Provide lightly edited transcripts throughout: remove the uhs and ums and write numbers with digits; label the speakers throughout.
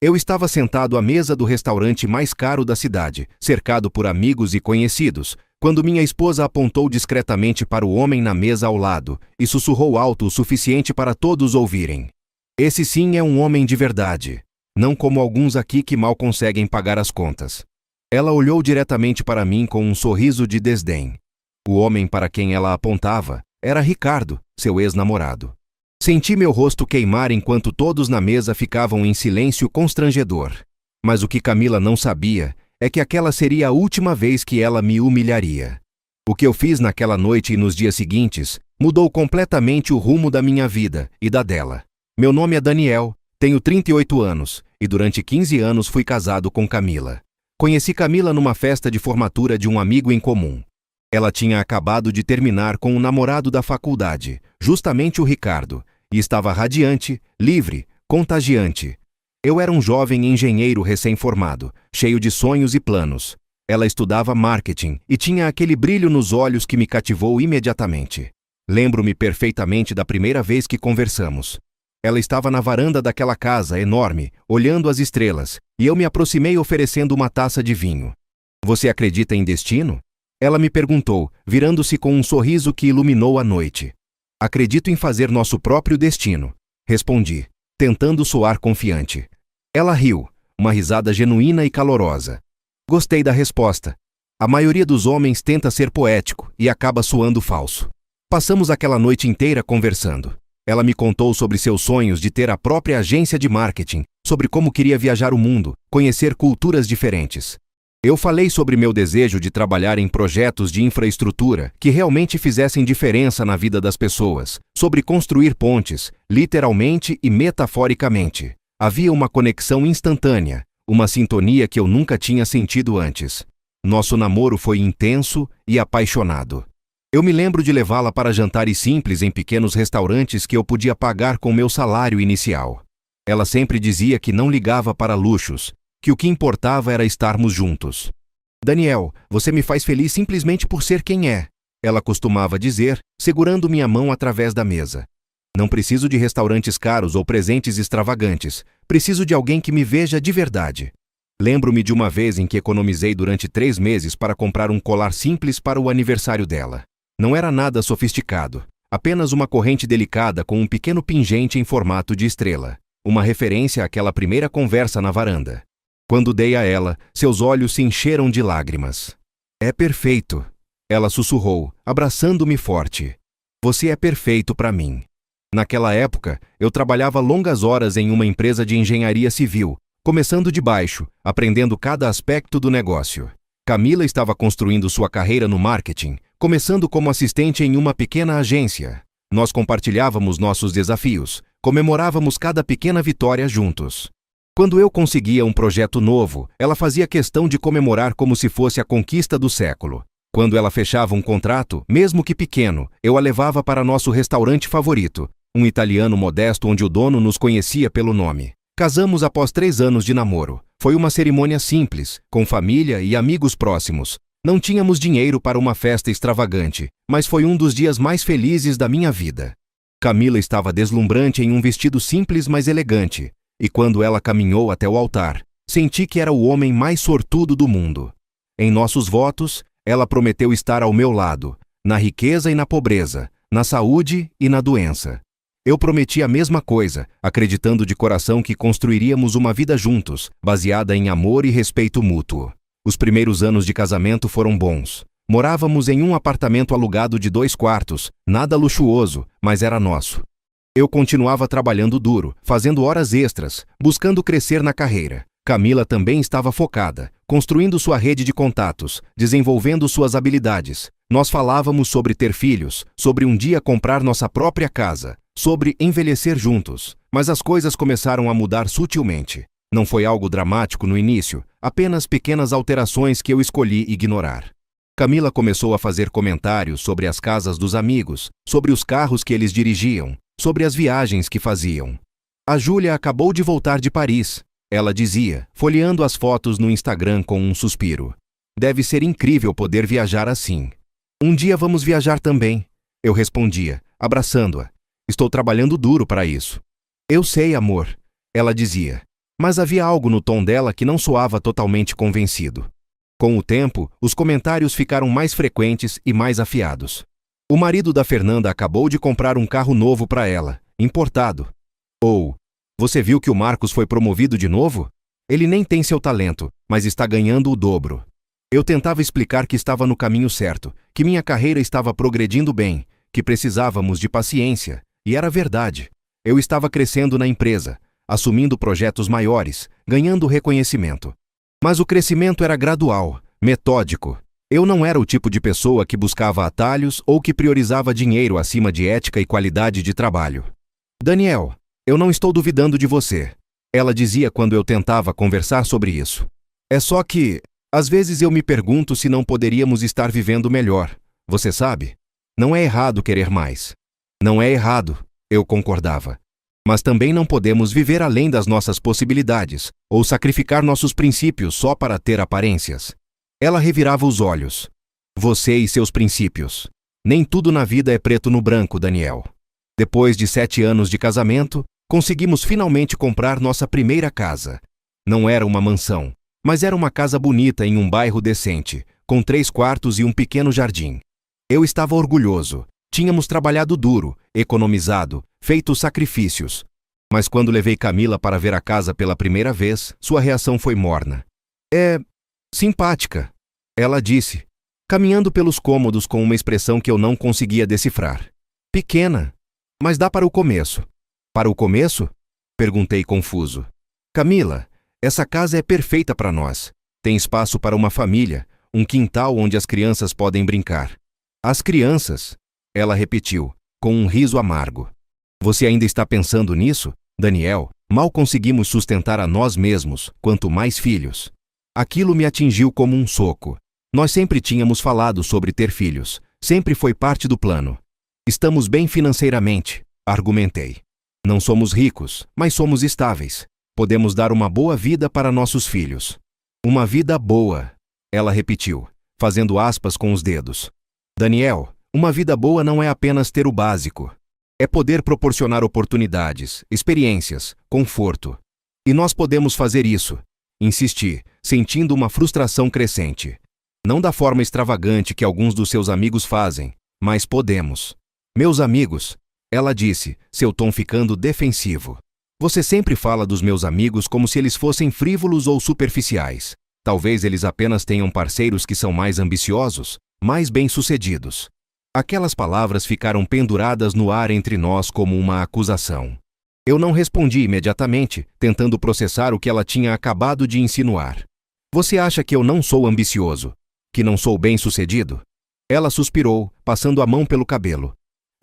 Speaker 1: Eu estava sentado à mesa do restaurante mais caro da cidade, cercado por amigos e conhecidos, quando minha esposa apontou discretamente para o homem na mesa ao lado e sussurrou alto o suficiente para todos ouvirem. Esse sim é um homem de verdade, não como alguns aqui que mal conseguem pagar as contas. Ela olhou diretamente para mim com um sorriso de desdém. O homem para quem ela apontava era Ricardo, seu ex-namorado. Senti meu rosto queimar enquanto todos na mesa ficavam em silêncio constrangedor. Mas o que Camila não sabia é que aquela seria a última vez que ela me humilharia. O que eu fiz naquela noite e nos dias seguintes mudou completamente o rumo da minha vida e da dela. Meu nome é Daniel, tenho 38 anos e durante 15 anos fui casado com Camila. Conheci Camila numa festa de formatura de um amigo em comum. Ela tinha acabado de terminar com um namorado da faculdade, justamente o Ricardo, e estava radiante, livre, contagiante. Eu era um jovem engenheiro recém-formado, cheio de sonhos e planos. Ela estudava marketing e tinha aquele brilho nos olhos que me cativou imediatamente. Lembro-me perfeitamente da primeira vez que conversamos. Ela estava na varanda daquela casa enorme, olhando as estrelas, e eu me aproximei oferecendo uma taça de vinho. Você acredita em destino? Ela me perguntou, virando-se com um sorriso que iluminou a noite. Acredito em fazer nosso próprio destino, respondi, tentando soar confiante. Ela riu, uma risada genuína e calorosa. Gostei da resposta. A maioria dos homens tenta ser poético e acaba soando falso. Passamos aquela noite inteira conversando. Ela me contou sobre seus sonhos de ter a própria agência de marketing, sobre como queria viajar o mundo, conhecer culturas diferentes. Eu falei sobre meu desejo de trabalhar em projetos de infraestrutura que realmente fizessem diferença na vida das pessoas, sobre construir pontes, literalmente e metaforicamente. Havia uma conexão instantânea, uma sintonia que eu nunca tinha sentido antes. Nosso namoro foi intenso e apaixonado. Eu me lembro de levá-la para jantares simples em pequenos restaurantes que eu podia pagar com meu salário inicial. Ela sempre dizia que não ligava para luxos, que o que importava era estarmos juntos. Daniel, você me faz feliz simplesmente por ser quem é, ela costumava dizer, segurando minha mão através da mesa. Não preciso de restaurantes caros ou presentes extravagantes, preciso de alguém que me veja de verdade. Lembro-me de uma vez em que economizei durante 3 meses para comprar um colar simples para o aniversário dela. Não era nada sofisticado, apenas uma corrente delicada com um pequeno pingente em formato de estrela, uma referência àquela primeira conversa na varanda. Quando dei a ela, seus olhos se encheram de lágrimas. É perfeito, ela sussurrou, abraçando-me forte. Você é perfeito para mim. Naquela época, eu trabalhava longas horas em uma empresa de engenharia civil, começando de baixo, aprendendo cada aspecto do negócio. Camila estava construindo sua carreira no marketing, começando como assistente em uma pequena agência. Nós compartilhávamos nossos desafios, comemorávamos cada pequena vitória juntos. Quando eu conseguia um projeto novo, ela fazia questão de comemorar como se fosse a conquista do século. Quando ela fechava um contrato, mesmo que pequeno, eu a levava para nosso restaurante favorito, um italiano modesto onde o dono nos conhecia pelo nome. Casamos após 3 anos de namoro. Foi uma cerimônia simples, com família e amigos próximos. Não tínhamos dinheiro para uma festa extravagante, mas foi um dos dias mais felizes da minha vida. Camila estava deslumbrante em um vestido simples mas elegante. E quando ela caminhou até o altar, senti que era o homem mais sortudo do mundo. Em nossos votos, ela prometeu estar ao meu lado, na riqueza e na pobreza, na saúde e na doença. Eu prometi a mesma coisa, acreditando de coração que construiríamos uma vida juntos, baseada em amor e respeito mútuo. Os primeiros anos de casamento foram bons. Morávamos em um apartamento alugado de 2 quartos, nada luxuoso, mas era nosso. Eu continuava trabalhando duro, fazendo horas extras, buscando crescer na carreira. Camila também estava focada, construindo sua rede de contatos, desenvolvendo suas habilidades. Nós falávamos sobre ter filhos, sobre um dia comprar nossa própria casa, sobre envelhecer juntos. Mas as coisas começaram a mudar sutilmente. Não foi algo dramático no início, apenas pequenas alterações que eu escolhi ignorar. Camila começou a fazer comentários sobre as casas dos amigos, sobre os carros que eles dirigiam, sobre as viagens que faziam. A Júlia acabou de voltar de Paris, ela dizia, folheando as fotos no Instagram com um suspiro. Deve ser incrível poder viajar assim. Um dia vamos viajar também, eu respondia, abraçando-a. Estou trabalhando duro para isso. Eu sei, amor, ela dizia. Mas havia algo no tom dela que não soava totalmente convencido. Com o tempo, os comentários ficaram mais frequentes e mais afiados. O marido da Fernanda acabou de comprar um carro novo para ela, importado. Ou, você viu que o Marcos foi promovido de novo? Ele nem tem seu talento, mas está ganhando o dobro. Eu tentava explicar que estava no caminho certo, que minha carreira estava progredindo bem, que precisávamos de paciência, e era verdade. Eu estava crescendo na empresa, assumindo projetos maiores, ganhando reconhecimento. Mas o crescimento era gradual, metódico. Eu não era o tipo de pessoa que buscava atalhos ou que priorizava dinheiro acima de ética e qualidade de trabalho. Daniel, eu não estou duvidando de você, ela dizia quando eu tentava conversar sobre isso. É só que, às vezes eu me pergunto se não poderíamos estar vivendo melhor. Você sabe? Não é errado querer mais. Não é errado, eu concordava. Mas também não podemos viver além das nossas possibilidades, ou sacrificar nossos princípios só para ter aparências. Ela revirava os olhos. Você e seus princípios. Nem tudo na vida é preto no branco, Daniel. Depois de 7 anos de casamento, conseguimos finalmente comprar nossa primeira casa. Não era uma mansão, mas era uma casa bonita em um bairro decente, com 3 quartos e um pequeno jardim. Eu estava orgulhoso. Tínhamos trabalhado duro, economizado, feito sacrifícios. Mas quando levei Camila para ver a casa pela primeira vez, sua reação foi morna. É simpática, ela disse, caminhando pelos cômodos com uma expressão que eu não conseguia decifrar. Pequena, mas dá para o começo. Para o começo? Perguntei confuso. Camila, essa casa é perfeita para nós. Tem espaço para uma família, um quintal onde as crianças podem brincar. As crianças, ela repetiu, com um riso amargo. Você ainda está pensando nisso, Daniel? Mal conseguimos sustentar a nós mesmos, quanto mais filhos. Aquilo me atingiu como um soco. Nós sempre tínhamos falado sobre ter filhos. Sempre foi parte do plano. Estamos bem financeiramente, argumentei. Não somos ricos, mas somos estáveis. Podemos dar uma boa vida para nossos filhos. Uma vida boa, ela repetiu, fazendo aspas com os dedos. Daniel, uma vida boa não é apenas ter o básico. É poder proporcionar oportunidades, experiências, conforto. E nós podemos fazer isso, insisti, sentindo uma frustração crescente. Não da forma extravagante que alguns dos seus amigos fazem, mas podemos. Meus amigos, ela disse, seu tom ficando defensivo. Você sempre fala dos meus amigos como se eles fossem frívolos ou superficiais. Talvez eles apenas tenham parceiros que são mais ambiciosos, mais bem-sucedidos. Aquelas palavras ficaram penduradas no ar entre nós como uma acusação. Eu não respondi imediatamente, tentando processar o que ela tinha acabado de insinuar. Você acha que eu não sou ambicioso? Que não sou bem-sucedido? Ela suspirou, passando a mão pelo cabelo.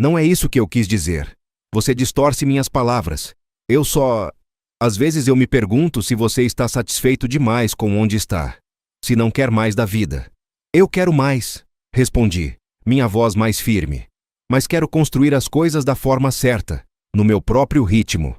Speaker 1: Não é isso que eu quis dizer. Você distorce minhas palavras. Eu só... Às vezes eu me pergunto se você está satisfeito demais com onde está. Se não quer mais da vida. Eu quero mais, respondi, minha voz mais firme. Mas quero construir as coisas da forma certa, no meu próprio ritmo.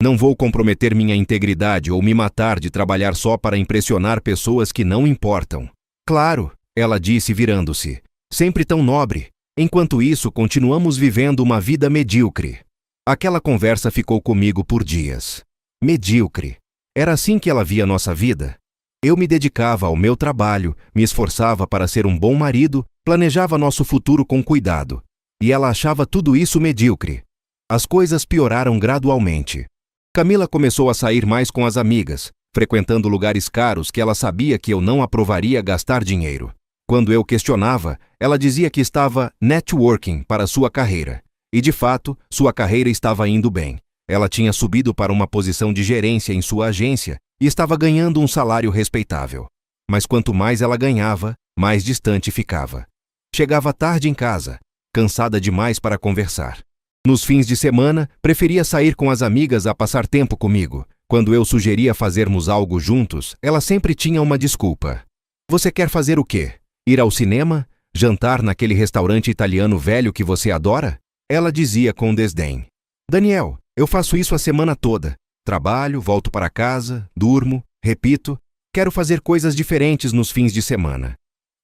Speaker 1: Não vou comprometer minha integridade ou me matar de trabalhar só para impressionar pessoas que não importam. Claro, ela disse virando-se, sempre tão nobre. Enquanto isso, continuamos vivendo uma vida medíocre. Aquela conversa ficou comigo por dias. Medíocre. Era assim que ela via nossa vida? Eu me dedicava ao meu trabalho, me esforçava para ser um bom marido, planejava nosso futuro com cuidado. E ela achava tudo isso medíocre. As coisas pioraram gradualmente. Camila começou a sair mais com as amigas, frequentando lugares caros que ela sabia que eu não aprovaria gastar dinheiro. Quando eu questionava, ela dizia que estava networking para sua carreira. E, de fato, sua carreira estava indo bem. Ela tinha subido para uma posição de gerência em sua agência e estava ganhando um salário respeitável. Mas quanto mais ela ganhava, mais distante ficava. Chegava tarde em casa, cansada demais para conversar. Nos fins de semana, preferia sair com as amigas a passar tempo comigo. Quando eu sugeria fazermos algo juntos, ela sempre tinha uma desculpa. Você quer fazer o quê? Ir ao cinema? Jantar naquele restaurante italiano velho que você adora? Ela dizia com desdém. Daniel, eu faço isso a semana toda. Trabalho, volto para casa, durmo, repito. Quero fazer coisas diferentes nos fins de semana.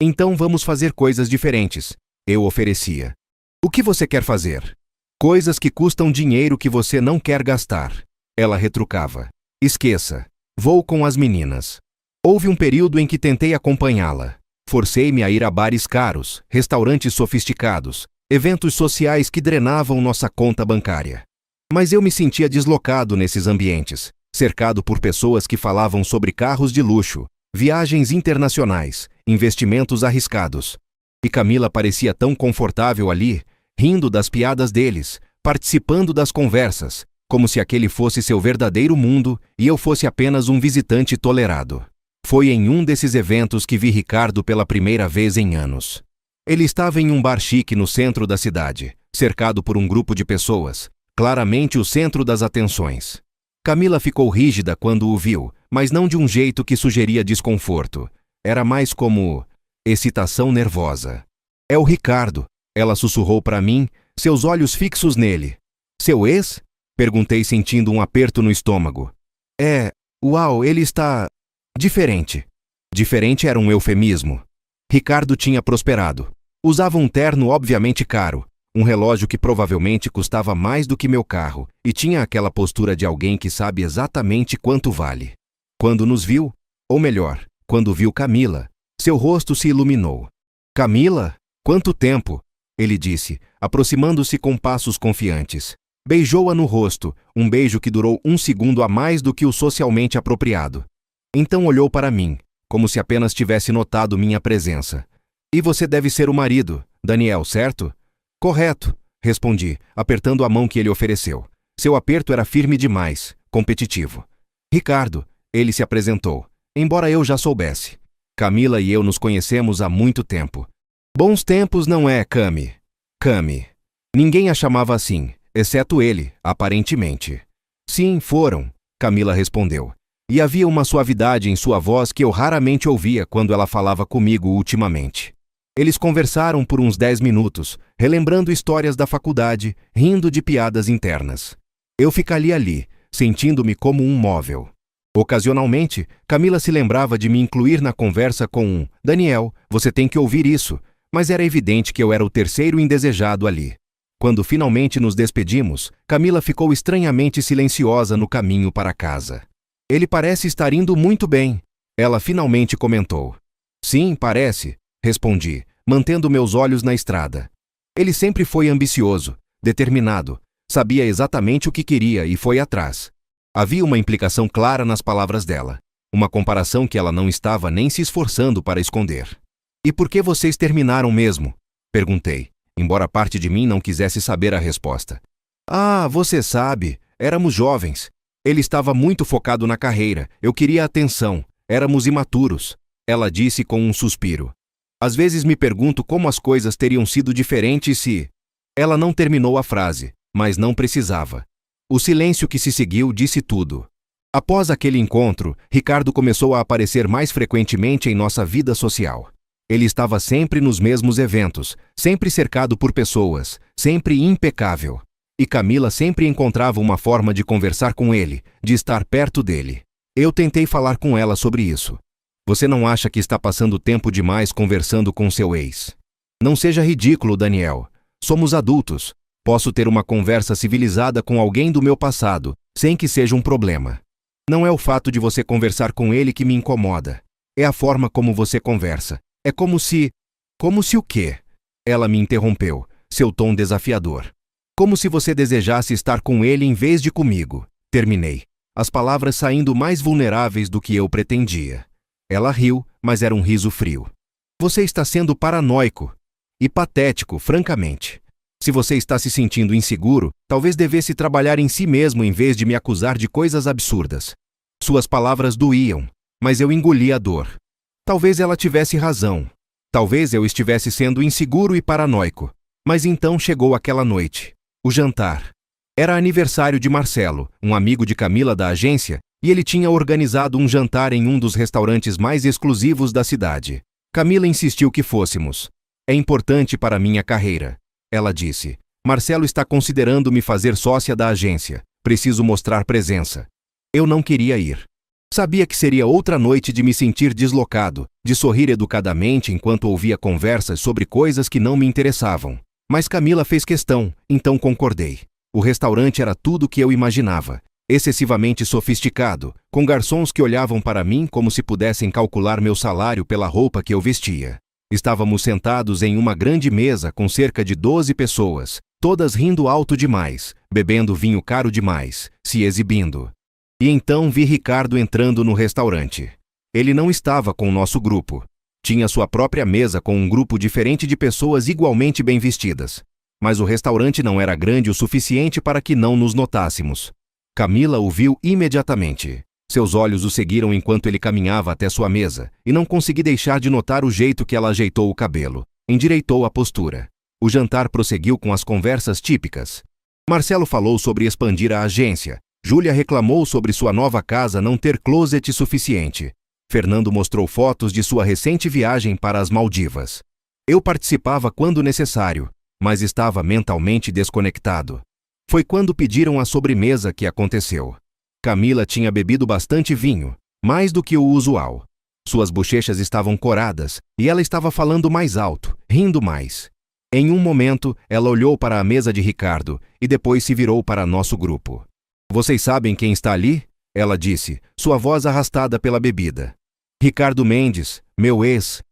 Speaker 1: Então vamos fazer coisas diferentes, eu oferecia. O que você quer fazer? Coisas que custam dinheiro que você não quer gastar. Ela retrucava. Esqueça. Vou com as meninas. Houve um período em que tentei acompanhá-la. Forcei-me a ir a bares caros, restaurantes sofisticados, eventos sociais que drenavam nossa conta bancária. Mas eu me sentia deslocado nesses ambientes, cercado por pessoas que falavam sobre carros de luxo, viagens internacionais, investimentos arriscados. E Camila parecia tão confortável ali, rindo das piadas deles, participando das conversas, como se aquele fosse seu verdadeiro mundo e eu fosse apenas um visitante tolerado. Foi em um desses eventos que vi Ricardo pela primeira vez em anos. Ele estava em um bar chique no centro da cidade, cercado por um grupo de pessoas, claramente o centro das atenções. Camila ficou rígida quando o viu, mas não de um jeito que sugeria desconforto. Era mais como excitação nervosa. É o Ricardo, ela sussurrou para mim, seus olhos fixos nele. Seu ex? Perguntei sentindo um aperto no estômago. Uau, ele está diferente. Diferente era um eufemismo. Ricardo tinha prosperado. Usava um terno obviamente caro, um relógio que provavelmente custava mais do que meu carro, e tinha aquela postura de alguém que sabe exatamente quanto vale. Quando nos viu, ou melhor, quando viu Camila, seu rosto se iluminou. Camila? Quanto tempo? Ele disse, aproximando-se com passos confiantes. Beijou-a no rosto, um beijo que durou 1 segundo a mais do que o socialmente apropriado. Então olhou para mim, como se apenas tivesse notado minha presença. E você deve ser o marido, Daniel, certo? Correto, respondi, apertando a mão que ele ofereceu. Seu aperto era firme demais, competitivo. Ricardo, ele se apresentou, embora eu já soubesse. Camila e eu nos conhecemos há muito tempo. Bons tempos, não é, Cami? Cami. Ninguém a chamava assim, exceto ele, aparentemente. Sim, foram, Camila respondeu. E havia uma suavidade em sua voz que eu raramente ouvia quando ela falava comigo ultimamente. Eles conversaram por uns 10 minutos, relembrando histórias da faculdade, rindo de piadas internas. Eu ficaria ali, sentindo-me como um móvel. Ocasionalmente, Camila se lembrava de me incluir na conversa com um Daniel, você tem que ouvir isso, mas era evidente que eu era o terceiro indesejado ali. Quando finalmente nos despedimos, Camila ficou estranhamente silenciosa no caminho para casa. Ele parece estar indo muito bem, ela finalmente comentou. Sim, parece, respondi, mantendo meus olhos na estrada. Ele sempre foi ambicioso, determinado, sabia exatamente o que queria e foi atrás. Havia uma implicação clara nas palavras dela, uma comparação que ela não estava nem se esforçando para esconder. E por que vocês terminaram mesmo? Perguntei, embora parte de mim não quisesse saber a resposta. Ah, você sabe, éramos jovens. Ele estava muito focado na carreira, eu queria atenção, éramos imaturos. Ela disse com um suspiro. Às vezes me pergunto como as coisas teriam sido diferentes se... Ela não terminou a frase, mas não precisava. O silêncio que se seguiu disse tudo. Após aquele encontro, Ricardo começou a aparecer mais frequentemente em nossa vida social. Ele estava sempre nos mesmos eventos, sempre cercado por pessoas, sempre impecável. E Camila sempre encontrava uma forma de conversar com ele, de estar perto dele. Eu tentei falar com ela sobre isso. Você não acha que está passando tempo demais conversando com seu ex? Não seja ridículo, Daniel. Somos adultos. Posso ter uma conversa civilizada com alguém do meu passado, sem que seja um problema. Não é o fato de você conversar com ele que me incomoda. É a forma como você conversa. É como se... Como se o quê? Ela me interrompeu, seu tom desafiador. Como se você desejasse estar com ele em vez de comigo. Terminei, as palavras saindo mais vulneráveis do que eu pretendia. Ela riu, mas era um riso frio. Você está sendo paranoico. E patético, francamente. Se você está se sentindo inseguro, talvez devesse trabalhar em si mesmo em vez de me acusar de coisas absurdas. Suas palavras doíam, mas eu engoli a dor. Talvez ela tivesse razão. Talvez eu estivesse sendo inseguro e paranoico. Mas então chegou aquela noite. O jantar. Era aniversário de Marcelo, um amigo de Camila da agência, e ele tinha organizado um jantar em um dos restaurantes mais exclusivos da cidade. Camila insistiu que fôssemos. É importante para minha carreira. Ela disse. Marcelo está considerando me fazer sócia da agência. Preciso mostrar presença. Eu não queria ir. Sabia que seria outra noite de me sentir deslocado, de sorrir educadamente enquanto ouvia conversas sobre coisas que não me interessavam. Mas Camila fez questão, então concordei. O restaurante era tudo o que eu imaginava. excessivamente sofisticado, com garçons que olhavam para mim como se pudessem calcular meu salário pela roupa que eu vestia. Estávamos sentados em uma grande mesa com cerca de 12 pessoas, todas rindo alto demais, bebendo vinho caro demais, se exibindo. E então vi Ricardo entrando no restaurante. Ele não estava com o nosso grupo. Tinha sua própria mesa com um grupo diferente de pessoas igualmente bem vestidas. Mas o restaurante não era grande o suficiente para que não nos notássemos. Camila o viu imediatamente. Seus olhos o seguiram enquanto ele caminhava até sua mesa, e não consegui deixar de notar o jeito que ela ajeitou o cabelo, endireitou a postura. O jantar prosseguiu com as conversas típicas. Marcelo falou sobre expandir a agência. Júlia reclamou sobre sua nova casa não ter closet suficiente. Fernando mostrou fotos de sua recente viagem para as Maldivas. Eu participava quando necessário, mas estava mentalmente desconectado. Foi quando pediram a sobremesa que aconteceu. Camila tinha bebido bastante vinho, mais do que o usual. Suas bochechas estavam coradas e ela estava falando mais alto, rindo mais. Em um momento, ela olhou para a mesa de Ricardo e depois se virou para nosso grupo. "Vocês sabem quem está ali?" ela disse, sua voz arrastada pela bebida. "Ricardo Mendes, meu ex."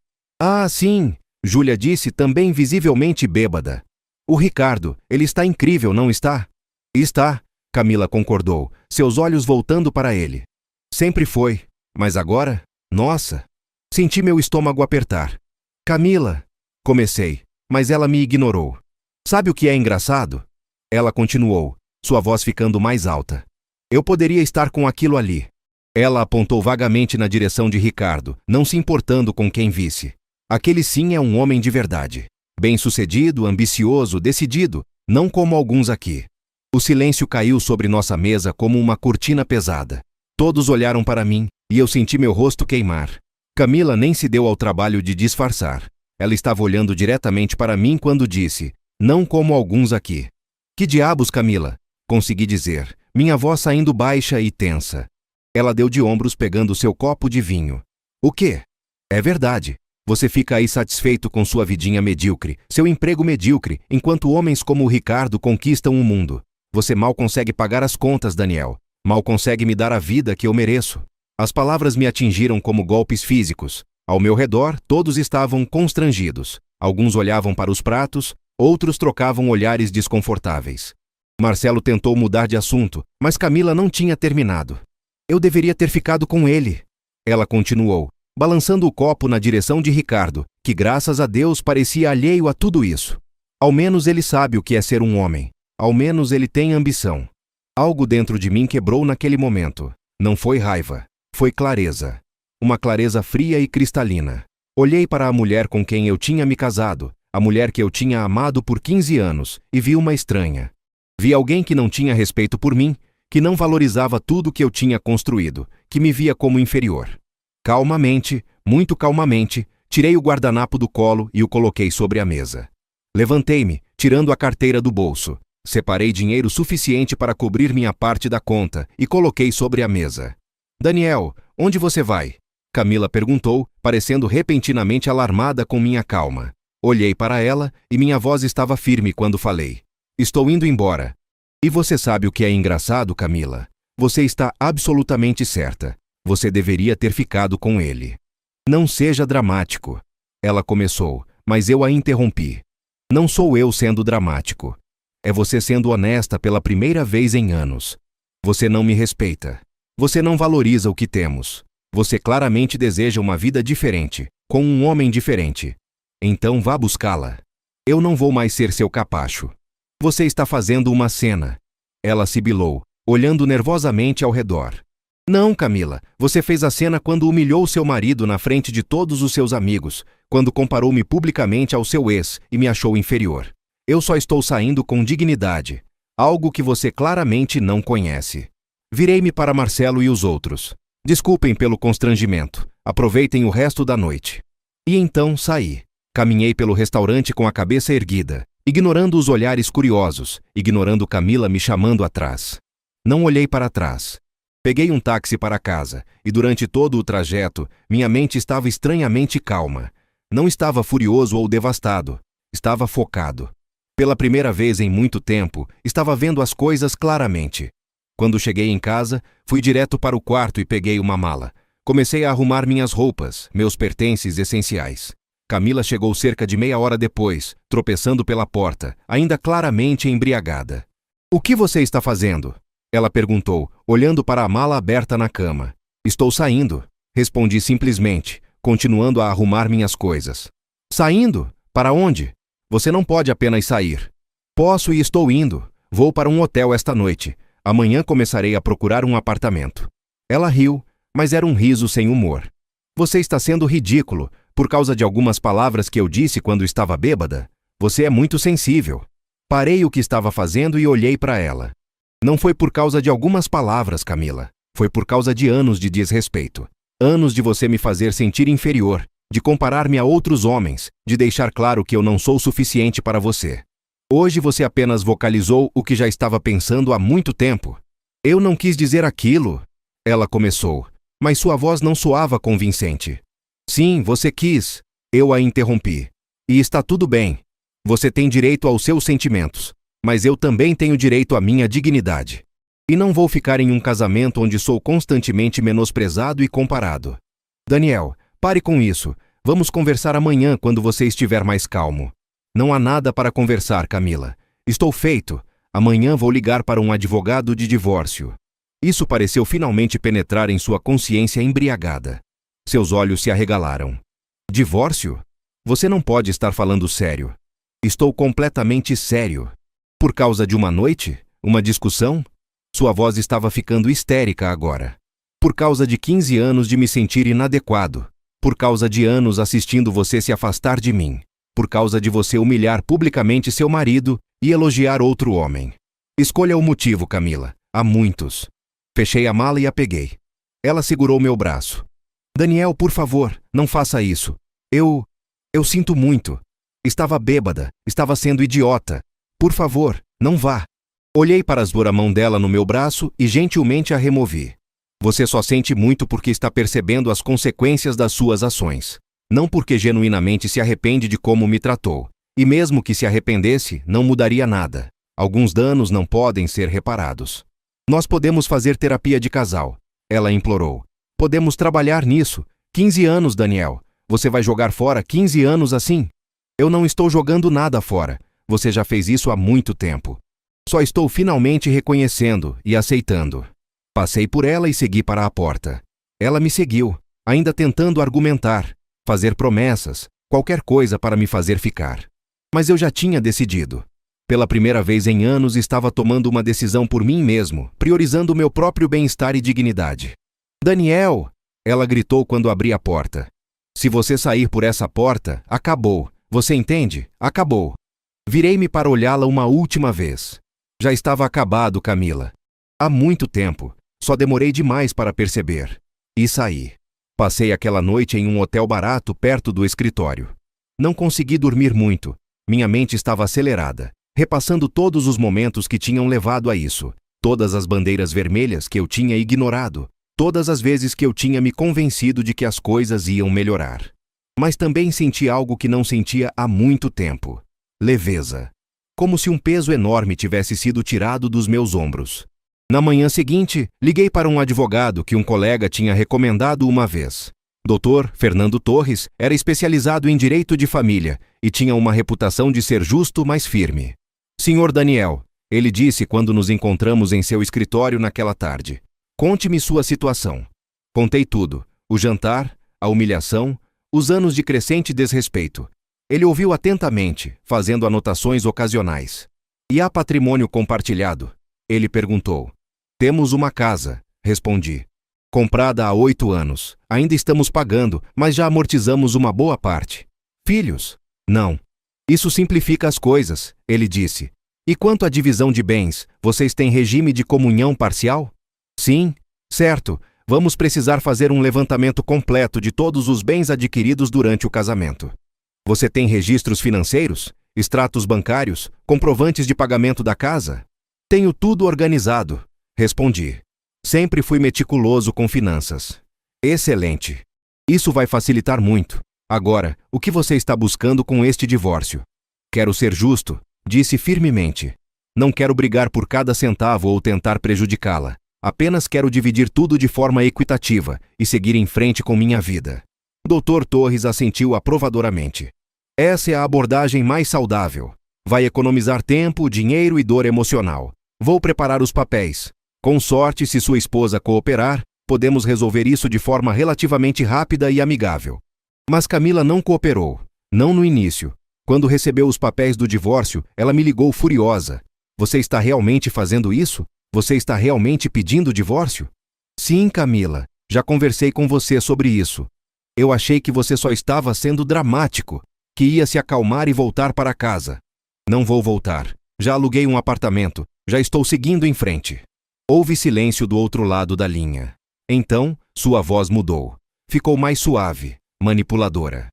Speaker 1: "Ah, sim," Júlia disse, também visivelmente bêbada. "O Ricardo, ele está incrível, não está?" "Está," Camila concordou, seus olhos voltando para ele. "Sempre foi, mas agora? Nossa!" Senti meu estômago apertar. "Camila," comecei, mas ela me ignorou. "Sabe o que é engraçado?" Ela continuou, sua voz ficando mais alta. "Eu poderia estar com aquilo ali." Ela apontou vagamente na direção de Ricardo, não se importando com quem visse. Aquele sim é um homem de verdade. Bem-sucedido, ambicioso, decidido, não como alguns aqui. O silêncio caiu sobre nossa mesa como uma cortina pesada. Todos olharam para mim, e eu senti meu rosto queimar. Camila nem se deu ao trabalho de disfarçar. Ela estava olhando diretamente para mim quando disse, "Não como alguns aqui." "Que diabos, Camila?" consegui dizer, minha voz saindo baixa e tensa. Ela deu de ombros pegando seu copo de vinho. "O quê?" "É verdade. Você fica aí satisfeito com sua vidinha medíocre, seu emprego medíocre, enquanto homens como o Ricardo conquistam o mundo. Você mal consegue pagar as contas, Daniel. Mal consegue me dar a vida que eu mereço." As palavras me atingiram como golpes físicos. Ao meu redor, todos estavam constrangidos. Alguns olhavam para os pratos, outros trocavam olhares desconfortáveis. Marcelo tentou mudar de assunto, mas Camila não tinha terminado. "Eu deveria ter ficado com ele," ela continuou, balançando o copo na direção de Ricardo, que graças a Deus parecia alheio a tudo isso. "Ao menos ele sabe o que é ser um homem. Ao menos ele tem ambição." Algo dentro de mim quebrou naquele momento. Não foi raiva, foi clareza. Uma clareza fria e cristalina. Olhei para a mulher com quem eu tinha me casado, a mulher que eu tinha amado por 15 anos, e vi uma estranha. Vi alguém que não tinha respeito por mim, que não valorizava tudo que eu tinha construído, que me via como inferior. Calmamente, muito calmamente, tirei o guardanapo do colo e o coloquei sobre a mesa. Levantei-me, tirando a carteira do bolso. Separei dinheiro suficiente para cobrir minha parte da conta e coloquei sobre a mesa. "Daniel, onde você vai?" Camila perguntou, parecendo repentinamente alarmada com minha calma. Olhei para ela e minha voz estava firme quando falei. "Estou indo embora." "E você sabe o que é engraçado, Camila? Você está absolutamente certa. Você deveria ter ficado com ele." "Não seja dramático." Ela começou, mas eu a interrompi. "Não sou eu sendo dramático. É você sendo honesta pela primeira vez em anos. Você não me respeita. Você não valoriza o que temos. Você claramente deseja uma vida diferente, com um homem diferente. Então vá buscá-la. Eu não vou mais ser seu capacho. Você está fazendo uma cena." Ela sibilou, olhando nervosamente ao redor. "Não, Camila, você fez a cena quando humilhou seu marido na frente de todos os seus amigos, quando comparou-me publicamente ao seu ex e me achou inferior. Eu só estou saindo com dignidade, algo que você claramente não conhece." Virei-me para Marcelo e os outros. "Desculpem pelo constrangimento. Aproveitem o resto da noite." E então saí. Caminhei pelo restaurante com a cabeça erguida, ignorando os olhares curiosos, ignorando Camila me chamando atrás. Não olhei para trás. Peguei um táxi para casa, e durante todo o trajeto, minha mente estava estranhamente calma. Não estava furioso ou devastado. Estava focado. Pela primeira vez em muito tempo, estava vendo as coisas claramente. Quando cheguei em casa, fui direto para o quarto e peguei uma mala. Comecei a arrumar minhas roupas, meus pertences essenciais. Camila chegou cerca de meia hora depois, tropeçando pela porta, ainda claramente embriagada. "O que você está fazendo?" ela perguntou, olhando para a mala aberta na cama. "Estou saindo", respondi simplesmente, continuando a arrumar minhas coisas. "Saindo? Para onde?" "Você não pode apenas sair." "Posso e estou indo. Vou para um hotel esta noite. Amanhã começarei a procurar um apartamento." Ela riu, mas era um riso sem humor. "Você está sendo ridículo, por causa de algumas palavras que eu disse quando estava bêbada? Você é muito sensível." Parei o que estava fazendo e olhei para ela. "Não foi por causa de algumas palavras, Camila. Foi por causa de anos de desrespeito. Anos de você me fazer sentir inferior, de comparar-me a outros homens, de deixar claro que eu não sou suficiente para você. Hoje você apenas vocalizou o que já estava pensando há muito tempo." "Eu não quis dizer aquilo", ela começou, mas sua voz não soava convincente. "Sim, você quis." Eu a interrompi. "E está tudo bem. Você tem direito aos seus sentimentos, mas eu também tenho direito à minha dignidade. E não vou ficar em um casamento onde sou constantemente menosprezado e comparado." "Daniel, pare com isso. Vamos conversar amanhã quando você estiver mais calmo." "Não há nada para conversar, Camila. Estou feito. Amanhã vou ligar para um advogado de divórcio." Isso pareceu finalmente penetrar em sua consciência embriagada. Seus olhos se arregalaram. "Divórcio? Você não pode estar falando sério." "Estou completamente sério." "Por causa de uma noite? Uma discussão?" Sua voz estava ficando histérica agora. "Por causa de 15 anos de me sentir inadequado. Por causa de anos assistindo você se afastar de mim. Por causa de você humilhar publicamente seu marido e elogiar outro homem. Escolha o motivo, Camila. Há muitos." Fechei a mala e a peguei. Ela segurou meu braço. "Daniel, por favor, não faça isso. Eu sinto muito. Estava bêbada, estava sendo idiota. Por favor, não vá." Olhei para a mão dela no meu braço e gentilmente a removi. "Você só sente muito porque está percebendo as consequências das suas ações. Não porque genuinamente se arrepende de como me tratou. E mesmo que se arrependesse, não mudaria nada. Alguns danos não podem ser reparados. Nós podemos fazer terapia de casal." Ela implorou. "Podemos trabalhar nisso. 15 anos, Daniel. Você vai jogar fora 15 anos assim?" "Eu não estou jogando nada fora. Você já fez isso há muito tempo. Só estou finalmente reconhecendo e aceitando." Passei por ela e segui para a porta. Ela me seguiu, ainda tentando argumentar, fazer promessas, qualquer coisa para me fazer ficar. Mas eu já tinha decidido. Pela primeira vez em anos estava tomando uma decisão por mim mesmo, priorizando meu próprio bem-estar e dignidade. "Daniel!" ela gritou quando abri a porta. "Se você sair por essa porta, acabou. Você entende? Acabou." Virei-me para olhá-la uma última vez. Já estava acabado, Camila. Há muito tempo. Só demorei demais para perceber. E saí. Passei aquela noite em um hotel barato perto do escritório. Não consegui dormir muito. Minha mente estava acelerada, repassando todos os momentos que tinham levado a isso, todas as bandeiras vermelhas que eu tinha ignorado, todas as vezes que eu tinha me convencido de que as coisas iam melhorar. Mas também senti algo que não sentia há muito tempo: leveza. Como se um peso enorme tivesse sido tirado dos meus ombros. Na manhã seguinte, liguei para um advogado que um colega tinha recomendado uma vez. Dr. Fernando Torres era especializado em direito de família e tinha uma reputação de ser justo, mas firme. "Senhor Daniel", ele disse quando nos encontramos em seu escritório naquela tarde, "conte-me sua situação." Contei tudo: o jantar, a humilhação, os anos de crescente desrespeito. Ele ouviu atentamente, fazendo anotações ocasionais. "E há patrimônio compartilhado?" Ele perguntou. "Temos uma casa", respondi. "Comprada há 8 anos. Ainda estamos pagando, mas já amortizamos uma boa parte." "Filhos?" "Não." "Isso simplifica as coisas", ele disse. "E quanto à divisão de bens, vocês têm regime de comunhão parcial?" "Sim." "Certo. Vamos precisar fazer um levantamento completo de todos os bens adquiridos durante o casamento." "Você tem registros financeiros? Extratos bancários? Comprovantes de pagamento da casa?" "Tenho tudo organizado", respondi. Sempre fui meticuloso com finanças. "Excelente. Isso vai facilitar muito. Agora, o que você está buscando com este divórcio?" "Quero ser justo", disse firmemente. Não quero brigar por cada centavo ou tentar prejudicá-la. Apenas quero dividir tudo de forma equitativa e seguir em frente com minha vida. Dr. Torres assentiu aprovadoramente. Essa é a abordagem mais saudável. Vai economizar tempo, dinheiro e dor emocional. Vou preparar os papéis. Com sorte, se sua esposa cooperar, podemos resolver isso de forma relativamente rápida e amigável. Mas Camila não cooperou. Não no início. Quando recebeu os papéis do divórcio, ela me ligou furiosa. Você está realmente fazendo isso? Você está realmente pedindo o divórcio? Sim, Camila. Já conversei com você sobre isso. Eu achei que você só estava sendo dramático, que ia se acalmar e voltar para casa. Não vou voltar. Já aluguei um apartamento. Já estou seguindo em frente. Houve silêncio do outro lado da linha. Então, sua voz mudou. Ficou mais suave, manipuladora.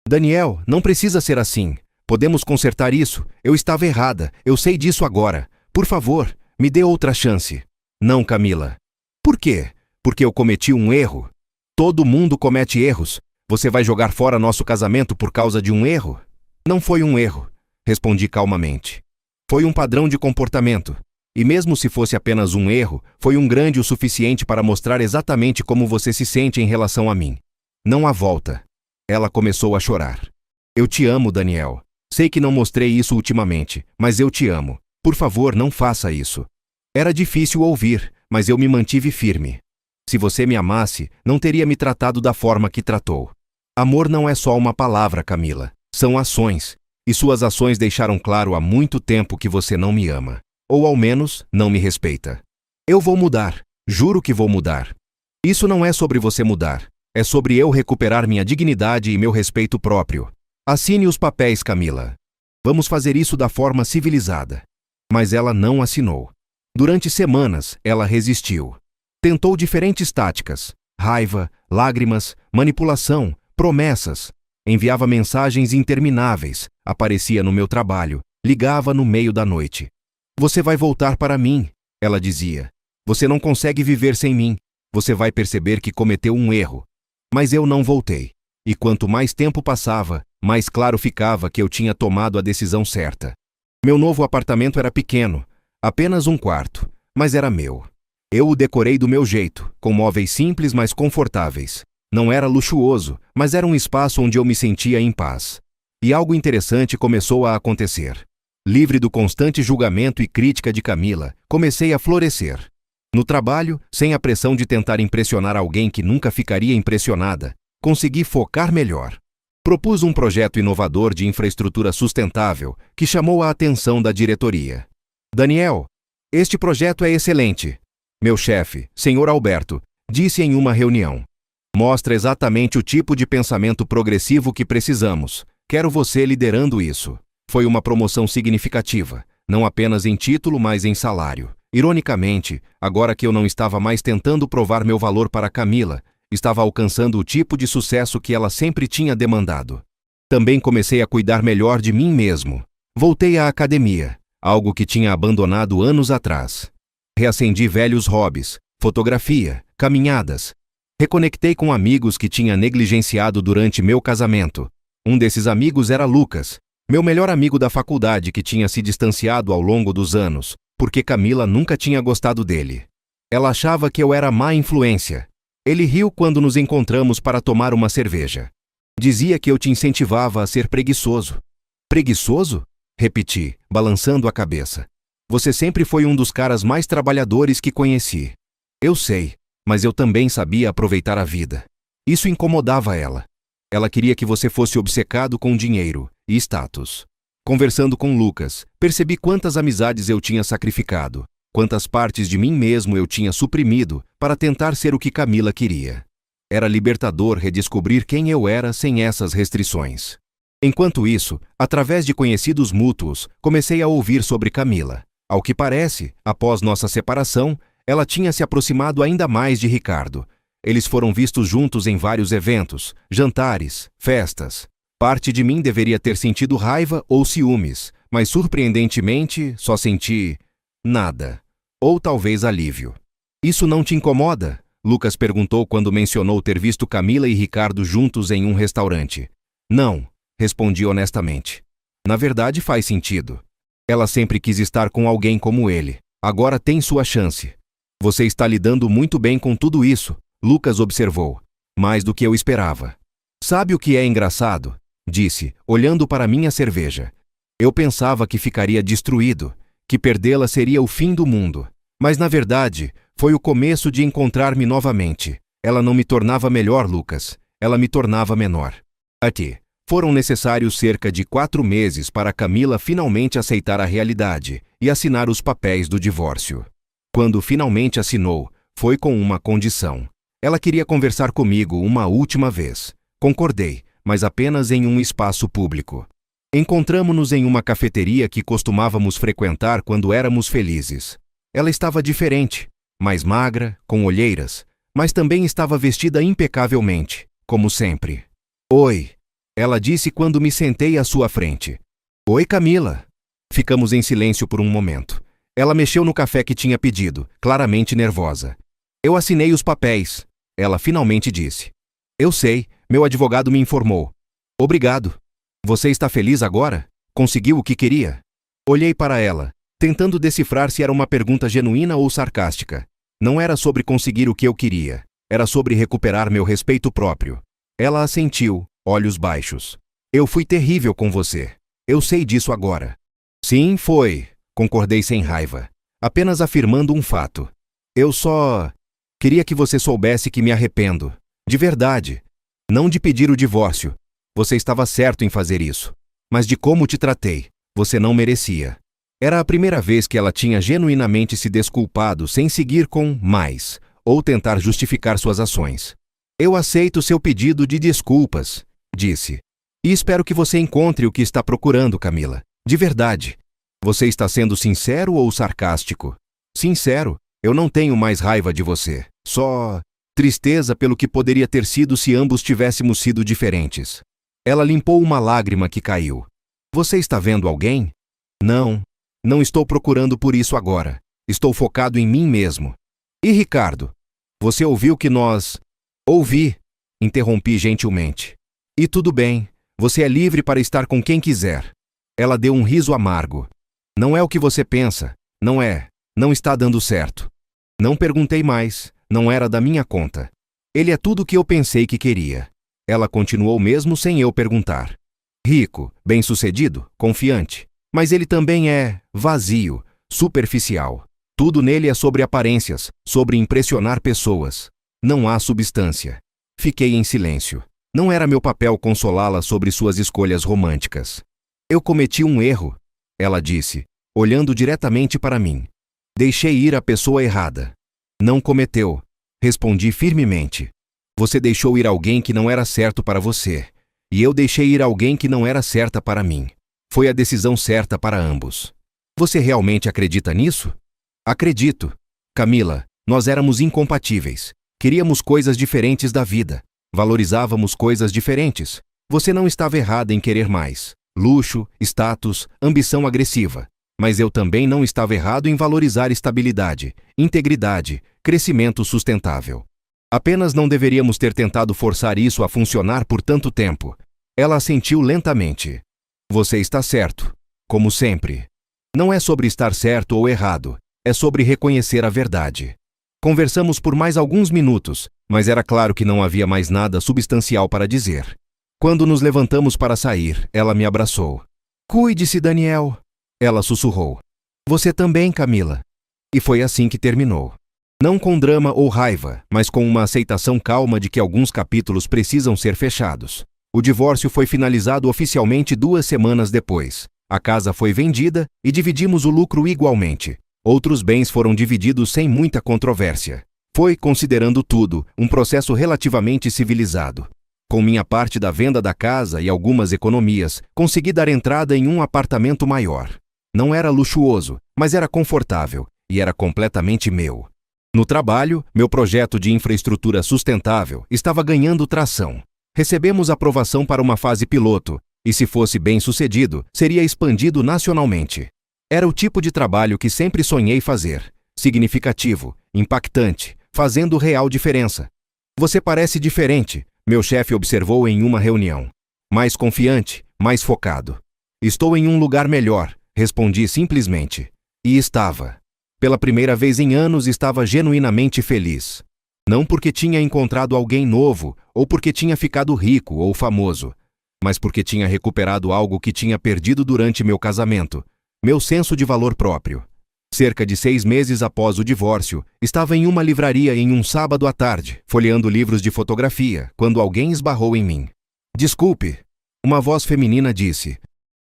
Speaker 1: Daniel, não precisa ser assim. Podemos consertar isso. Eu estava errada. Eu sei disso agora. Por favor, me dê outra chance. Não, Camila. Por quê? Porque eu cometi um erro. Todo mundo comete erros. Você vai jogar fora nosso casamento por causa de um erro? Não foi um erro, respondi calmamente. Foi um padrão de comportamento. E mesmo se fosse apenas um erro, foi um grande o suficiente para mostrar exatamente como você se sente em relação a mim. Não há volta. Ela começou a chorar. Eu te amo, Daniel. Sei que não mostrei isso ultimamente, mas eu te amo. Por favor, não faça isso. Era difícil ouvir, mas eu me mantive firme. Se você me amasse, não teria me tratado da forma que tratou. Amor não é só uma palavra, Camila. São ações. E suas ações deixaram claro há muito tempo que você não me ama. Ou ao menos, não me respeita. Eu vou mudar. Juro que vou mudar. Isso não é sobre você mudar. É sobre eu recuperar minha dignidade e meu respeito próprio. Assine os papéis, Camila. Vamos fazer isso da forma civilizada. Mas ela não assinou. Durante semanas, ela resistiu. Tentou diferentes táticas. Raiva, lágrimas, manipulação, promessas. Enviava mensagens intermináveis. Aparecia no meu trabalho. Ligava no meio da noite. Você vai voltar para mim, ela dizia. Você não consegue viver sem mim. Você vai perceber que cometeu um erro. Mas eu não voltei. E quanto mais tempo passava, mais claro ficava que eu tinha tomado a decisão certa. Meu novo apartamento era pequeno, apenas um quarto, mas era meu. Eu o decorei do meu jeito, com móveis simples, mas confortáveis. Não era luxuoso, mas era um espaço onde eu me sentia em paz. E algo interessante começou a acontecer. Livre do constante julgamento e crítica de Camila, comecei a florescer. No trabalho, sem a pressão de tentar impressionar alguém que nunca ficaria impressionada, consegui focar melhor. Propus um projeto inovador de infraestrutura sustentável que chamou a atenção da diretoria. Daniel, este projeto é excelente. Meu chefe, Sr. Alberto, disse em uma reunião. Mostra exatamente o tipo de pensamento progressivo que precisamos. Quero você liderando isso. Foi uma promoção significativa, não apenas em título, mas em salário. Ironicamente, agora que eu não estava mais tentando provar meu valor para Camila, estava alcançando o tipo de sucesso que ela sempre tinha demandado. Também comecei a cuidar melhor de mim mesmo. Voltei à academia, algo que tinha abandonado anos atrás. Reacendi velhos hobbies, fotografia, caminhadas. Reconectei com amigos que tinha negligenciado durante meu casamento. Um desses amigos era Lucas, meu melhor amigo da faculdade que tinha se distanciado ao longo dos anos, porque Camila nunca tinha gostado dele. Ela achava que eu era má influência. Ele riu quando nos encontramos para tomar uma cerveja. Dizia que eu te incentivava a ser preguiçoso. Preguiçoso? Repeti, balançando a cabeça. Você sempre foi um dos caras mais trabalhadores que conheci. Eu sei, mas eu também sabia aproveitar a vida. Isso incomodava ela. Ela queria que você fosse obcecado com dinheiro e status. Conversando com Lucas, percebi quantas amizades eu tinha sacrificado, quantas partes de mim mesmo eu tinha suprimido para tentar ser o que Camila queria. Era libertador redescobrir quem eu era sem essas restrições. Enquanto isso, através de conhecidos mútuos, comecei a ouvir sobre Camila. Ao que parece, após nossa separação, ela tinha se aproximado ainda mais de Ricardo. Eles foram vistos juntos em vários eventos, jantares, festas. Parte de mim deveria ter sentido raiva ou ciúmes, mas surpreendentemente só senti nada. Ou talvez alívio. Isso não te incomoda? Lucas perguntou quando mencionou ter visto Camila e Ricardo juntos em um restaurante. Não, respondi honestamente. Na verdade faz sentido. Ela sempre quis estar com alguém como ele. Agora tem sua chance. Você está lidando muito bem com tudo isso, Lucas observou. Mais do que eu esperava. Sabe o que é engraçado? Disse, olhando para minha cerveja. Eu pensava que ficaria destruído, que perdê-la seria o fim do mundo. Mas na verdade, foi o começo de encontrar-me novamente. Ela não me tornava melhor, Lucas. Ela me tornava menor. Aqui. Foram necessários cerca de 4 meses para Camila finalmente aceitar a realidade e assinar os papéis do divórcio. Quando finalmente assinou, foi com uma condição. Ela queria conversar comigo uma última vez. Concordei, mas apenas em um espaço público. Encontramo-nos em uma cafeteria que costumávamos frequentar quando éramos felizes. Ela estava diferente, mais magra, com olheiras, mas também estava vestida impecavelmente, como sempre. Oi, ela disse quando me sentei à sua frente. Oi, Camila. Ficamos em silêncio por um momento. Ela mexeu no café que tinha pedido, claramente nervosa. Eu assinei os papéis, ela finalmente disse. Eu sei, meu advogado me informou. Obrigado. Você está feliz agora? Conseguiu o que queria? Olhei para ela, tentando decifrar se era uma pergunta genuína ou sarcástica. Não era sobre conseguir o que eu queria, era sobre recuperar meu respeito próprio. Ela assentiu, olhos baixos. Eu fui terrível com você. Eu sei disso agora. Sim, foi, concordei sem raiva, apenas afirmando um fato. Eu só queria que você soubesse que me arrependo. De verdade. Não de pedir o divórcio. Você estava certo em fazer isso. Mas de como te tratei. Você não merecia. Era a primeira vez que ela tinha genuinamente se desculpado sem seguir com mais, ou tentar justificar suas ações. Eu aceito seu pedido de desculpas, disse. E espero que você encontre o que está procurando, Camila. De verdade. Você está sendo sincero ou sarcástico? Sincero, eu não tenho mais raiva de você. Só tristeza pelo que poderia ter sido se ambos tivéssemos sido diferentes. Ela limpou uma lágrima que caiu. Você está vendo alguém? Não. Não estou procurando por isso agora. Estou focado em mim mesmo. E Ricardo? Você ouviu que nós... Ouvi, interrompi gentilmente. E tudo bem, você é livre para estar com quem quiser. Ela deu um riso amargo. Não é o que você pensa, não é, não está dando certo. Não perguntei mais, não era da minha conta. Ele é tudo o que eu pensei que queria. Ela continuou mesmo sem eu perguntar. Rico, bem-sucedido, confiante. Mas ele também é vazio, superficial. Tudo nele é sobre aparências, sobre impressionar pessoas. Não há substância. Fiquei em silêncio. Não era meu papel consolá-la sobre suas escolhas românticas. Eu cometi um erro, ela disse, olhando diretamente para mim. Deixei ir a pessoa errada. Não cometeu, respondi firmemente. Você deixou ir alguém que não era certo para você, e eu deixei ir alguém que não era certa para mim. Foi a decisão certa para ambos. Você realmente acredita nisso? Acredito. Camila, nós éramos incompatíveis. Queríamos coisas diferentes da vida. Valorizávamos coisas diferentes. Você não estava errada em querer mais. Luxo, status, ambição agressiva. Mas eu também não estava errado em valorizar estabilidade, integridade, crescimento sustentável. Apenas não deveríamos ter tentado forçar isso a funcionar por tanto tempo. Ela assentiu lentamente. Você está certo, como sempre. Não é sobre estar certo ou errado, é sobre reconhecer a verdade. Conversamos por mais alguns minutos, mas era claro que não havia mais nada substancial para dizer. Quando nos levantamos para sair, ela me abraçou. Cuide-se, Daniel, ela sussurrou. Você também, Camila. E foi assim que terminou. Não com drama ou raiva, mas com uma aceitação calma de que alguns capítulos precisam ser fechados. O divórcio foi finalizado oficialmente 2 semanas depois. A casa foi vendida e dividimos o lucro igualmente. Outros bens foram divididos sem muita controvérsia. Foi, considerando tudo, um processo relativamente civilizado. Com minha parte da venda da casa e algumas economias, consegui dar entrada em um apartamento maior. Não era luxuoso, mas era confortável e era completamente meu. No trabalho, meu projeto de infraestrutura sustentável estava ganhando tração. Recebemos aprovação para uma fase piloto e, se fosse bem sucedido, seria expandido nacionalmente. Era o tipo de trabalho que sempre sonhei fazer. Significativo, impactante, fazendo real diferença. Você parece diferente, meu chefe observou em uma reunião. Mais confiante, mais focado. Estou em um lugar melhor, respondi simplesmente. E estava. Pela primeira vez em anos estava genuinamente feliz. Não porque tinha encontrado alguém novo, ou porque tinha ficado rico ou famoso, mas porque tinha recuperado algo que tinha perdido durante meu casamento, meu senso de valor próprio. Cerca de 6 meses após o divórcio, estava em uma livraria em um sábado à tarde, folheando livros de fotografia, quando alguém esbarrou em mim. Desculpe, uma voz feminina disse.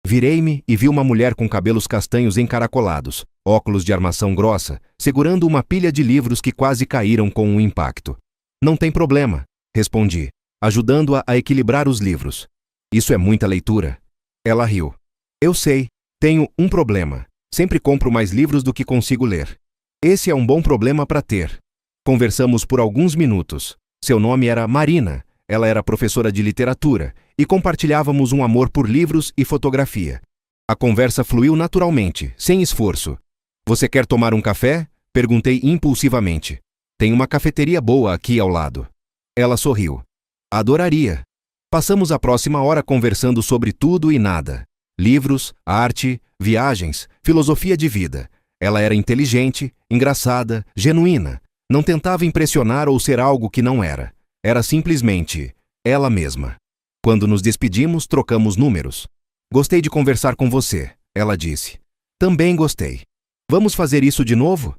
Speaker 1: Virei-me e vi uma mulher com cabelos castanhos encaracolados, óculos de armação grossa, segurando uma pilha de livros que quase caíram com um impacto. Não tem problema, respondi, ajudando-a a equilibrar os livros. Isso é muita leitura. Ela riu. Eu sei, tenho um problema. Sempre compro mais livros do que consigo ler. Esse é um bom problema para ter. Conversamos por alguns minutos. Seu nome era Marina. Ela era professora de literatura e compartilhávamos um amor por livros e fotografia. A conversa fluiu naturalmente, sem esforço. Você quer tomar um café? Perguntei impulsivamente. Tem uma cafeteria boa aqui ao lado. Ela sorriu. Adoraria. Passamos a próxima hora conversando sobre tudo e nada. Livros, arte, viagens, filosofia de vida. Ela era inteligente, engraçada, genuína. Não tentava impressionar ou ser algo que não era. Era simplesmente ela mesma. Quando nos despedimos, trocamos números. Gostei de conversar com você, ela disse. Também gostei. Vamos fazer isso de novo?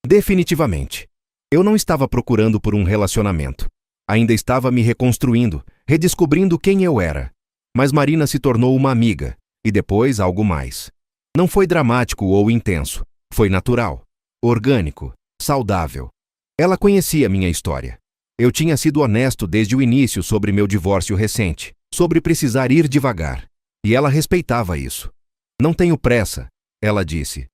Speaker 1: Definitivamente. Eu não estava procurando por um relacionamento. Ainda estava me reconstruindo, redescobrindo quem eu era. Mas Marina se tornou uma amiga, e depois algo mais. Não foi dramático ou intenso. Foi natural, orgânico, saudável. Ela conhecia minha história. Eu tinha sido honesto desde o início sobre meu divórcio recente, sobre precisar ir devagar. E ela respeitava isso. Não tenho pressa, ela disse.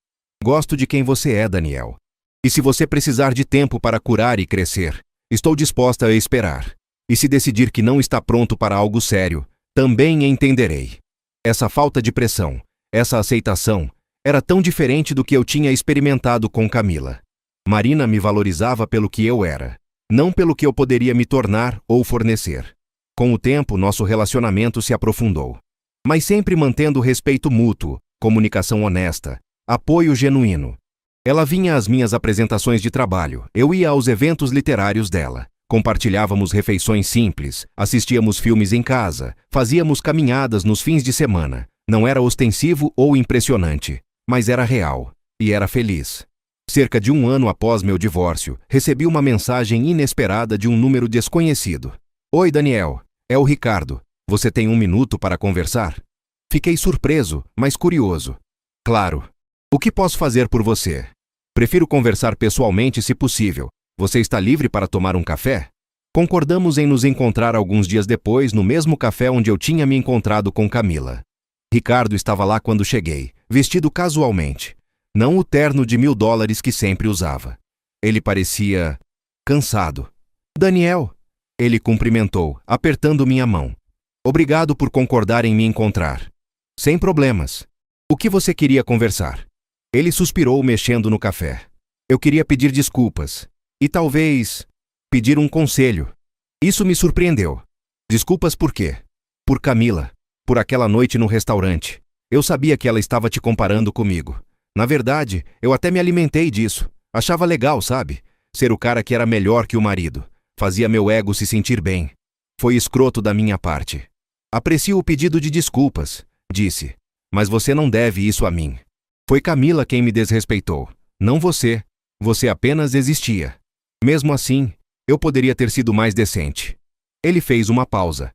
Speaker 1: Gosto de quem você é, Daniel. E se você precisar de tempo para curar e crescer, estou disposta a esperar. E se decidir que não está pronto para algo sério, também entenderei. Essa falta de pressão, essa aceitação, era tão diferente do que eu tinha experimentado com Camila. Marina me valorizava pelo que eu era, não pelo que eu poderia me tornar ou fornecer. Com o tempo, nosso relacionamento se aprofundou. Mas sempre mantendo respeito mútuo, comunicação honesta, apoio genuíno. Ela vinha às minhas apresentações de trabalho, eu ia aos eventos literários dela. Compartilhávamos refeições simples, assistíamos filmes em casa, fazíamos caminhadas nos fins de semana. Não era ostensivo ou impressionante, mas era real, e era feliz. Cerca de 1 ano após meu divórcio, recebi uma mensagem inesperada de um número desconhecido. Oi, Daniel, é o Ricardo. Você tem 1 minuto para conversar? Fiquei surpreso, mas curioso. Claro. O que posso fazer por você? Prefiro conversar pessoalmente se possível. Você está livre para tomar um café? Concordamos em nos encontrar alguns dias depois no mesmo café onde eu tinha me encontrado com Camila. Ricardo estava lá quando cheguei, vestido casualmente. Não o terno de $1000 que sempre usava. Ele parecia cansado. Daniel, ele cumprimentou, apertando minha mão. Obrigado por concordar em me encontrar. Sem problemas. O que você queria conversar? Ele suspirou, mexendo no café. Eu queria pedir desculpas. E talvez pedir um conselho. Isso me surpreendeu. Desculpas por quê? Por Camila. Por aquela noite no restaurante. Eu sabia que ela estava te comparando comigo. Na verdade, eu até me alimentei disso. Achava legal, sabe? Ser o cara que era melhor que o marido. Fazia meu ego se sentir bem. Foi escroto da minha parte. Aprecio o pedido de desculpas, disse. Mas você não deve isso a mim. Foi Camila quem me desrespeitou. Não você. Você apenas existia. Mesmo assim, eu poderia ter sido mais decente. Ele fez uma pausa.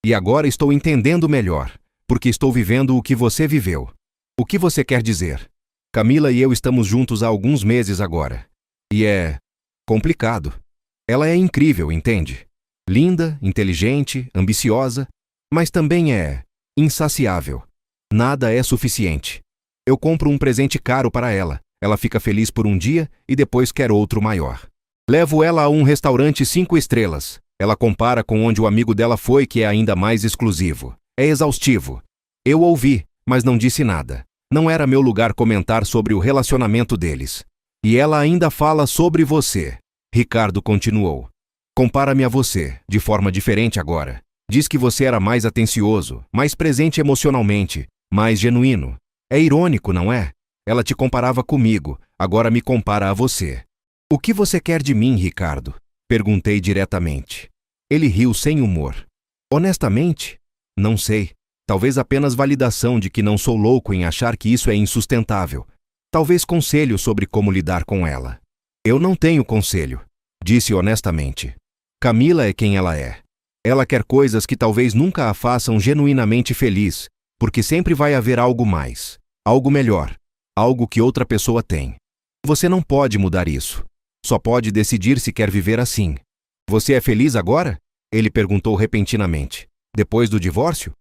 Speaker 1: E agora estou entendendo melhor, porque estou vivendo o que você viveu. O que você quer dizer? Camila e eu estamos juntos há alguns meses agora. E é complicado. Ela é incrível, entende? Linda, inteligente, ambiciosa, mas também é insaciável. Nada é suficiente. Eu compro um presente caro para ela. Ela fica feliz por um dia e depois quer outro maior. Levo ela a um restaurante 5 estrelas. Ela compara com onde o amigo dela foi, que é ainda mais exclusivo. É exaustivo. Eu ouvi, mas não disse nada. Não era meu lugar comentar sobre o relacionamento deles. E ela ainda fala sobre você. Ricardo continuou. Compara-me a você, de forma diferente agora. Diz que você era mais atencioso, mais presente emocionalmente, mais genuíno. É irônico, não é? Ela te comparava comigo, agora me compara a você. O que você quer de mim, Ricardo? Perguntei diretamente. Ele riu sem humor. Honestamente? Não sei. Talvez apenas validação de que não sou louco em achar que isso é insustentável. Talvez conselho sobre como lidar com ela. Eu não tenho conselho, disse honestamente. Camila é quem ela é. Ela quer coisas que talvez nunca a façam genuinamente feliz, porque sempre vai haver algo mais, algo melhor, algo que outra pessoa tem. Você não pode mudar isso. Só pode decidir se quer viver assim. Você é feliz agora? Ele perguntou repentinamente. Depois do divórcio?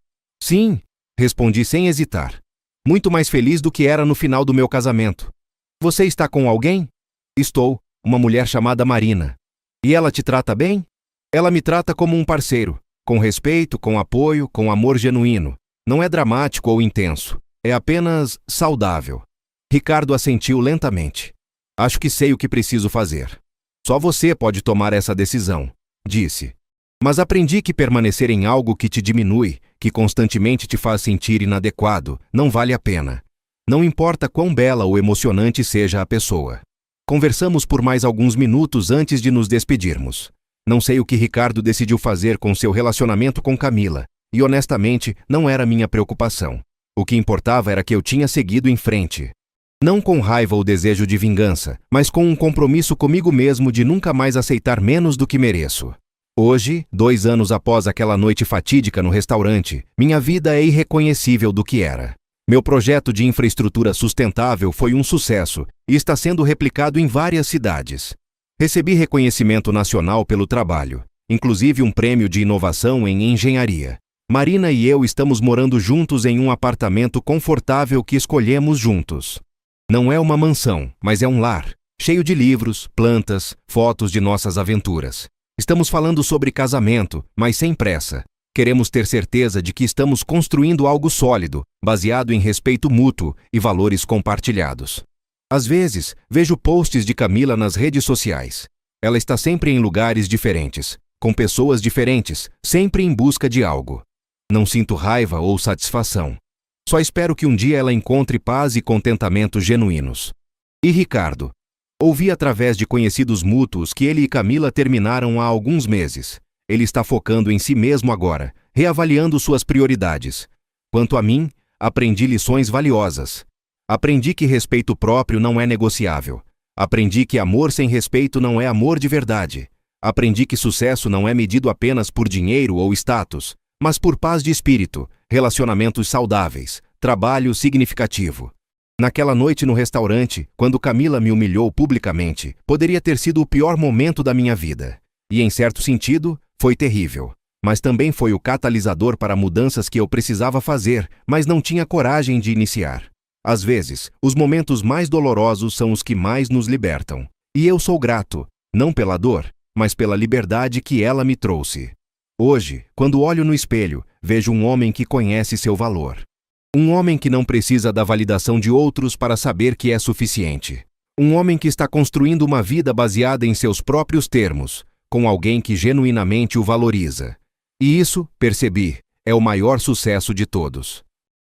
Speaker 1: Sim, respondi sem hesitar. Muito mais feliz do que era no final do meu casamento. Você está com alguém? Estou, uma mulher chamada Marina. E ela te trata bem? Ela me trata como um parceiro, com respeito, com apoio, com amor genuíno. Não é dramático ou intenso, é apenas saudável. Ricardo assentiu lentamente. Acho que sei o que preciso fazer. Só você pode tomar essa decisão, disse. Mas aprendi que permanecer em algo que te diminui, que constantemente te faz sentir inadequado, não vale a pena. Não importa quão bela ou emocionante seja a pessoa. Conversamos por mais alguns minutos antes de nos despedirmos. Não sei o que Ricardo decidiu fazer com seu relacionamento com Camila, e honestamente não era minha preocupação. O que importava era que eu tinha seguido em frente. Não com raiva ou desejo de vingança, mas com um compromisso comigo mesmo de nunca mais aceitar menos do que mereço. Hoje, 2 anos após aquela noite fatídica no restaurante, minha vida é irreconhecível do que era. Meu projeto de infraestrutura sustentável foi um sucesso e está sendo replicado em várias cidades. Recebi reconhecimento nacional pelo trabalho, inclusive um prêmio de inovação em engenharia. Marina e eu estamos morando juntos em um apartamento confortável que escolhemos juntos. Não é uma mansão, mas é um lar, cheio de livros, plantas, fotos de nossas aventuras. Estamos falando sobre casamento, mas sem pressa. Queremos ter certeza de que estamos construindo algo sólido, baseado em respeito mútuo e valores compartilhados. Às vezes, vejo posts de Camila nas redes sociais. Ela está sempre em lugares diferentes, com pessoas diferentes, sempre em busca de algo. Não sinto raiva ou satisfação. Só espero que um dia ela encontre paz e contentamento genuínos. E Ricardo? Ouvi através de conhecidos mútuos que ele e Camila terminaram há alguns meses. Ele está focando em si mesmo agora, reavaliando suas prioridades. Quanto a mim, aprendi lições valiosas. Aprendi que respeito próprio não é negociável. Aprendi que amor sem respeito não é amor de verdade. Aprendi que sucesso não é medido apenas por dinheiro ou status, mas por paz de espírito, relacionamentos saudáveis, trabalho significativo. Naquela noite no restaurante, quando Camila me humilhou publicamente, poderia ter sido o pior momento da minha vida. E, em certo sentido, foi terrível. Mas também foi o catalisador para mudanças que eu precisava fazer, mas não tinha coragem de iniciar. Às vezes, os momentos mais dolorosos são os que mais nos libertam. E eu sou grato, não pela dor, mas pela liberdade que ela me trouxe. Hoje, quando olho no espelho, vejo um homem que conhece seu valor. Um homem que não precisa da validação de outros para saber que é suficiente. Um homem que está construindo uma vida baseada em seus próprios termos, com alguém que genuinamente o valoriza. E isso, percebi, é o maior sucesso de todos.